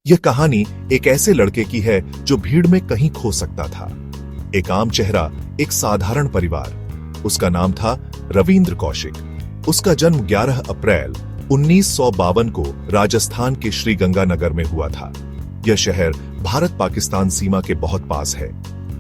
यह कहानी एक ऐसे लड़के की है जो भीड़ में कहीं खो सकता था। एक आम चेहरा, एक साधारण परिवार। उसका नाम था रविंद्र कौशिक। उसका जन्म 11 अप्रैल 1952 को राजस्थान के श्रीगंगानगर में हुआ था। यह शहर भारत पाकिस्तान सीमा के बहुत पास है।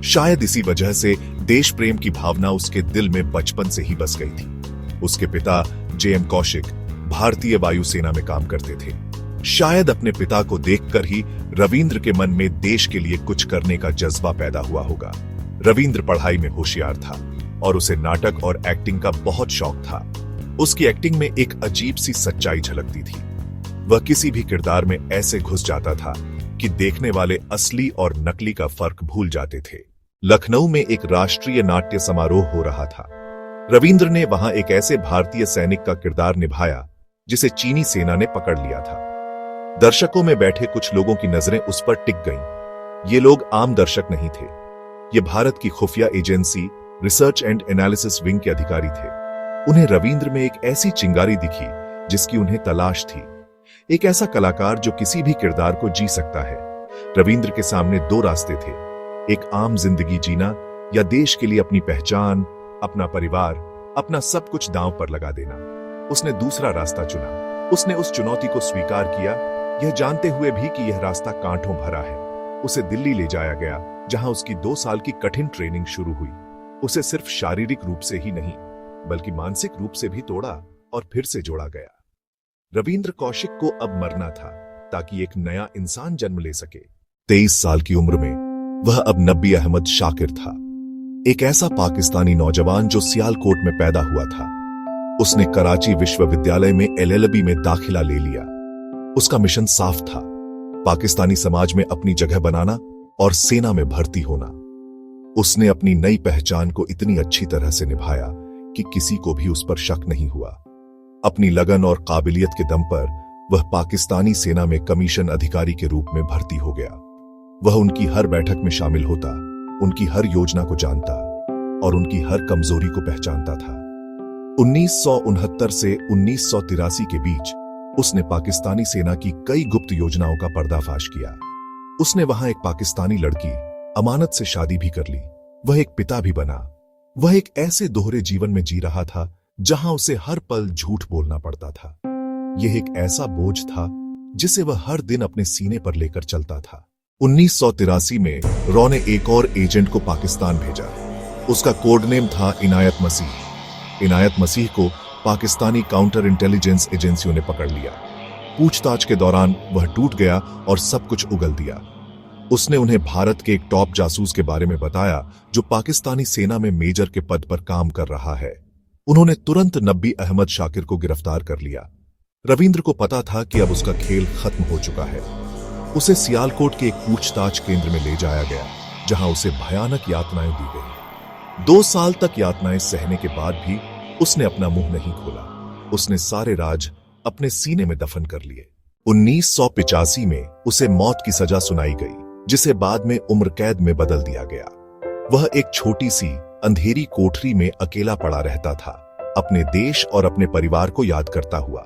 शायद इसी वजह से देश प्रेम की भावना उसके दिल में बचपन से ही बस गई थी। उसके पिता जे.एम. कौशिक भारतीय वायुसेना में काम करते थे। शायद अपने पिता को देखकर ही रविंद्र के मन में देश के लिए कुछ करने का जज्बा पैदा हुआ होगा। रविंद्र पढ़ाई में होशियार था और उसे नाटक और एक्टिंग का बहुत शौक था। उसकी एक्टिंग में एक अजीब सी सच्चाई झलकती थी। वह किसी भी किरदार में ऐसे घुस जाता था कि देखने वाले असली और नकली का फर्क भूल जाते थे। लखनऊ में एक राष्ट्रीय नाट्य समारोह हो रहा था। रविंद्र ने वहां एक ऐसे भारतीय सैनिक का किरदार निभाया जिसे चीनी सेना ने पकड़ लिया था। दर्शकों में बैठे कुछ लोगों की नजरें उस पर टिक गईं। ये लोग आम दर्शक नहीं थे। ये भारत की खुफिया agency research and analysis wing के अधिकारी थे। उन्हें रविंद्र में एक ऐसी चिंगारी दिखी जिसकी उन्हें तलाश थी। एक ऐसा कलाकार जो किसी भी किरदार को जी सकता है। रविंद्र के सामने दो रास्ते थे, एक आम जिंदगी जीना या देश के लिए अपनी पहचान, अपना परिवार, अपना सब कुछ दांव पर लगा देना। उसने दूसरा रास्ता चुना। उसने उस चुनौती को स्वीकार किया, यह जानते हुए भी कि यह रास्ता कांटों भरा है। उसे दिल्ली ले जाया गया, जहां उसकी 2 साल की कठिन ट्रेनिंग शुरू हुई। उसे सिर्फ शारीरिक रूप से ही नहीं, बल्कि मानसिक रूप से भी तोड़ा और फिर से जोड़ा गया। रविंद्र कौशिक को अब मरना था ताकि एक नया इंसान जन्म ले सके। 23 साल की उम्र में वह अब नबी अहमद शाकिर था, एक ऐसा पाकिस्तानी नौजवान जो सियालकोट में पैदा हुआ था। उसने कराची विश्वविद्यालय में LLB में दाखिला ले लिया। उसका मिशन साफ था, पाकिस्तानी समाज में अपनी जगह बनाना और सेना में भर्ती होना। उसने अपनी नई पहचान को इतनी अच्छी तरह से निभाया कि किसी को भी उस पर शक नहीं हुआ। अपनी लगन और काबिलियत के दम पर वह पाकिस्तानी सेना में कमीशन अधिकारी के रूप में भर्ती हो गया। वह उनकी हर बैठक में शामिल होता, उनकी हर योजना को जानता और उनकी हर कमजोरी को पहचानता था। 1969 से 1983 के बीच उसने पाकिस्तानी सेना की कई गुप्त योजनाओं का पर्दाफाश किया। उसने वहां एक पाकिस्तानी लड़की अमानत से शादी भी कर ली। वह एक पिता भी बना। वह एक ऐसे दोहरे जीवन में जी रहा था जहां उसे हर पल झूठ बोलना पड़ता था। यह एक ऐसा बोझ था जिसे वह हर दिन अपने सीने पर लेकर चलता था। 1983 में रॉ ने एक और एजेंट को पाकिस्तान भेजा। उसका कोड नेम था इनायत मसीह। इनायत मसीह को पाकिस्तानी काउंटर इंटेलिजेंस एजेंसियों ने पकड़ लिया। पूछताछ के दौरान वह टूट गया और सब कुछ उगल दिया। उसने उन्हें भारत के एक टॉप जासूस के बारे में बताया जो पाकिस्तानी सेना में मेजर के पद पर काम कर रहा है। उन्होंने तुरंत नबी अहमद शाकिर को गिरफ्तार कर लिया। रविंद्र को पता था कि अब उसका खेल खत्म हो चुका है। उसे सियालकोट के एक पूछताछ केंद्र में ले जाया गया, जहां उसे भयानक यातनाएं दी गई। 2 साल तक यातनाएं सहने के बाद भी उसने अपना मुंह नहीं खोला। उसने सारे राज अपने सीने में दफन कर लिए। 1985 में उसे मौत की सजा सुनाई गई, जिसे बाद में उम्र कैद में बदल दिया गया। वह एक छोटी सी अंधेरी कोठरी में अकेला पड़ा रहता था, अपने देश और अपने परिवार को याद करता हुआ।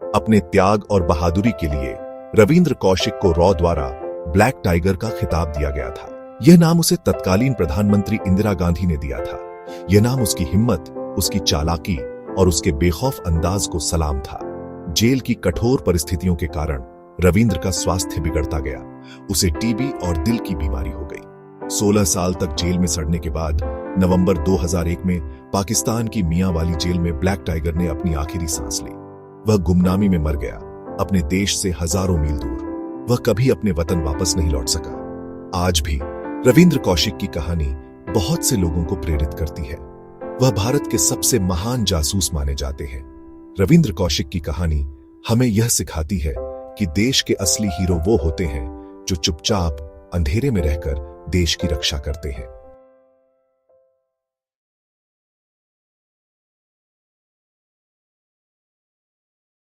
अपने त्याग और बहादुरी के लिए रविंद्र कौशिक को रॉ द्वारा ब्लैक टाइगर का खिताब दिया गया था। यह नाम उसे तत्कालीन प्रधानमंत्री इंदिरा गांधी ने दिया था। यह नाम उसकी हिम्मत, उसकी चालाकी और उसके बेखौफ अंदाज को सलाम था। जेल की कठोर परिस्थितियों के कारण रविंद्र का स्वास्थ्य बिगड़ता गया। उसे टीबी और दिल की बीमारी हो गई। 16 साल तक जेल में सड़ने के बाद नवंबर 2001 में पाकिस्तान की मियां वाली जेल में ब्लैक टाइगर ने अपनी आखिरी सांस ली। वह गुमनामी में मर गया, अपने देश से हजारों मील दूर। वह कभी अपने वतन वापस नहीं लौट सका। आज भी रविंद्र कौशिक की कहानी बहुत से लोगों को प्रेरित करती है। वह भारत के सबसे महान जासूस माने जाते हैं। रविंद्र कौशिक की कहानी हमें यह सिखाती है कि देश के असली हीरो वो होते हैं जो चुपचाप अंधेरे में रहकर देश की रक्षा करते हैं।